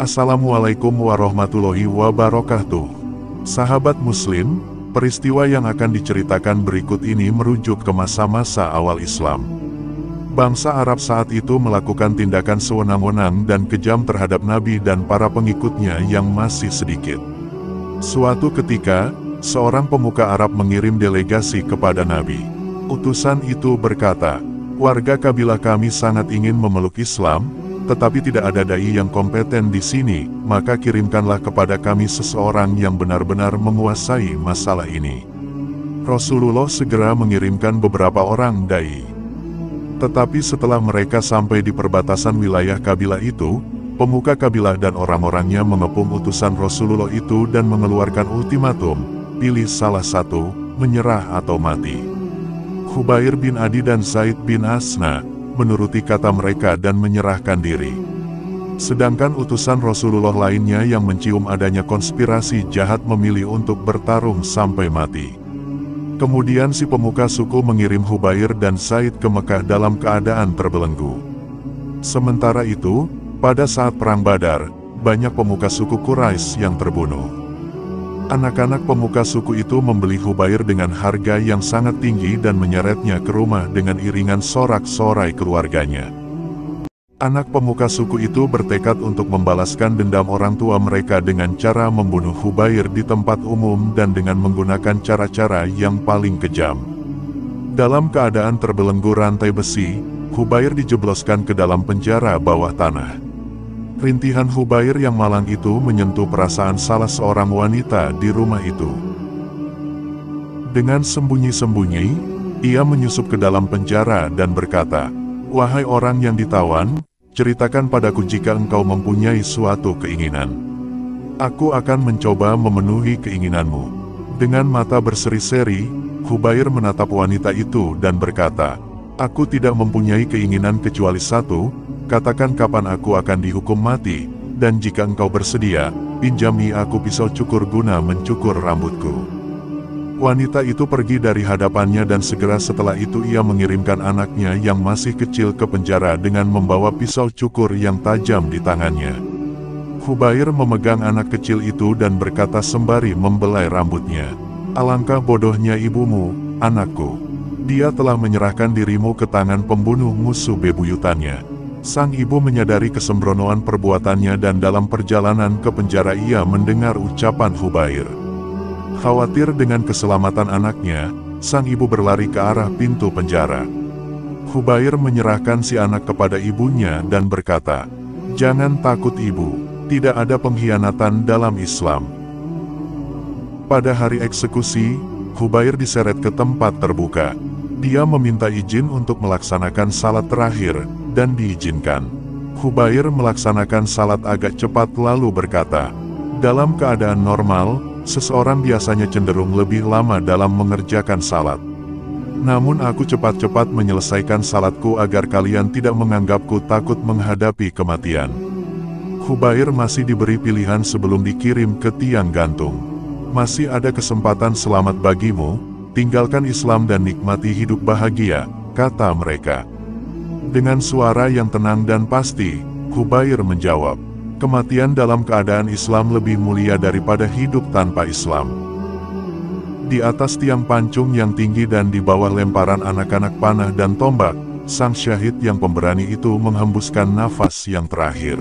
Assalamualaikum warahmatullahi wabarakatuh. Sahabat Muslim, peristiwa yang akan diceritakan berikut ini merujuk ke masa-masa awal Islam. Bangsa Arab saat itu melakukan tindakan sewenang-wenang dan kejam terhadap Nabi dan para pengikutnya yang masih sedikit. Suatu ketika, seorang pemuka Arab mengirim delegasi kepada Nabi. Utusan itu berkata, "Warga kabilah kami sangat ingin memeluk Islam, tetapi tidak ada dai yang kompeten di sini, maka kirimkanlah kepada kami seseorang yang benar-benar menguasai masalah ini." Rasulullah segera mengirimkan beberapa orang dai. Tetapi setelah mereka sampai di perbatasan wilayah kabilah itu, pemuka kabilah dan orang-orangnya mengepung utusan Rasulullah itu dan mengeluarkan ultimatum, pilih salah satu, menyerah atau mati. Khubair bin Adi dan Zaid bin Asna menuruti kata mereka dan menyerahkan diri. Sedangkan utusan Rasulullah lainnya yang mencium adanya konspirasi jahat memilih untuk bertarung sampai mati. Kemudian si pemuka suku mengirim Khubair dan Zaid ke Mekah dalam keadaan terbelenggu. Sementara itu, pada saat Perang Badar, banyak pemuka suku Quraisy yang terbunuh. Anak-anak pemuka suku itu membeli Khubair dengan harga yang sangat tinggi dan menyeretnya ke rumah dengan iringan sorak-sorai keluarganya. Anak pemuka suku itu bertekad untuk membalaskan dendam orang tua mereka dengan cara membunuh Khubair di tempat umum dan dengan menggunakan cara-cara yang paling kejam. Dalam keadaan terbelenggu rantai besi, Khubair dijebloskan ke dalam penjara bawah tanah. Rintihan Khubair yang malang itu menyentuh perasaan salah seorang wanita di rumah itu. Dengan sembunyi-sembunyi, ia menyusup ke dalam penjara dan berkata, "Wahai orang yang ditawan, ceritakan padaku jika engkau mempunyai suatu keinginan. Aku akan mencoba memenuhi keinginanmu." Dengan mata berseri-seri, Khubair menatap wanita itu dan berkata, "Aku tidak mempunyai keinginan kecuali satu, katakan kapan aku akan dihukum mati, dan jika engkau bersedia, pinjami aku pisau cukur guna mencukur rambutku." Wanita itu pergi dari hadapannya dan segera setelah itu ia mengirimkan anaknya yang masih kecil ke penjara dengan membawa pisau cukur yang tajam di tangannya. Khubair memegang anak kecil itu dan berkata sembari membelai rambutnya, "Alangkah bodohnya ibumu, anakku. Dia telah menyerahkan dirimu ke tangan pembunuh musuh bebuyutannya." Sang ibu menyadari kesembronoan perbuatannya dan dalam perjalanan ke penjara ia mendengar ucapan Khubair. Khawatir dengan keselamatan anaknya, sang ibu berlari ke arah pintu penjara. Khubair menyerahkan si anak kepada ibunya dan berkata, "Jangan takut ibu, tidak ada pengkhianatan dalam Islam." Pada hari eksekusi, Khubair diseret ke tempat terbuka. Dia meminta izin untuk melaksanakan salat terakhir, dan diizinkan. Khubair melaksanakan salat agak cepat lalu berkata, "Dalam keadaan normal, seseorang biasanya cenderung lebih lama dalam mengerjakan salat. Namun aku cepat-cepat menyelesaikan salatku agar kalian tidak menganggapku takut menghadapi kematian." Khubair masih diberi pilihan sebelum dikirim ke tiang gantung. "Masih ada kesempatan selamat bagimu, tinggalkan Islam dan nikmati hidup bahagia," kata mereka. Dengan suara yang tenang dan pasti, Khubair menjawab, "Kematian dalam keadaan Islam lebih mulia daripada hidup tanpa Islam." Di atas tiang pancung yang tinggi dan di bawah lemparan anak-anak panah dan tombak, sang syahid yang pemberani itu menghembuskan nafas yang terakhir.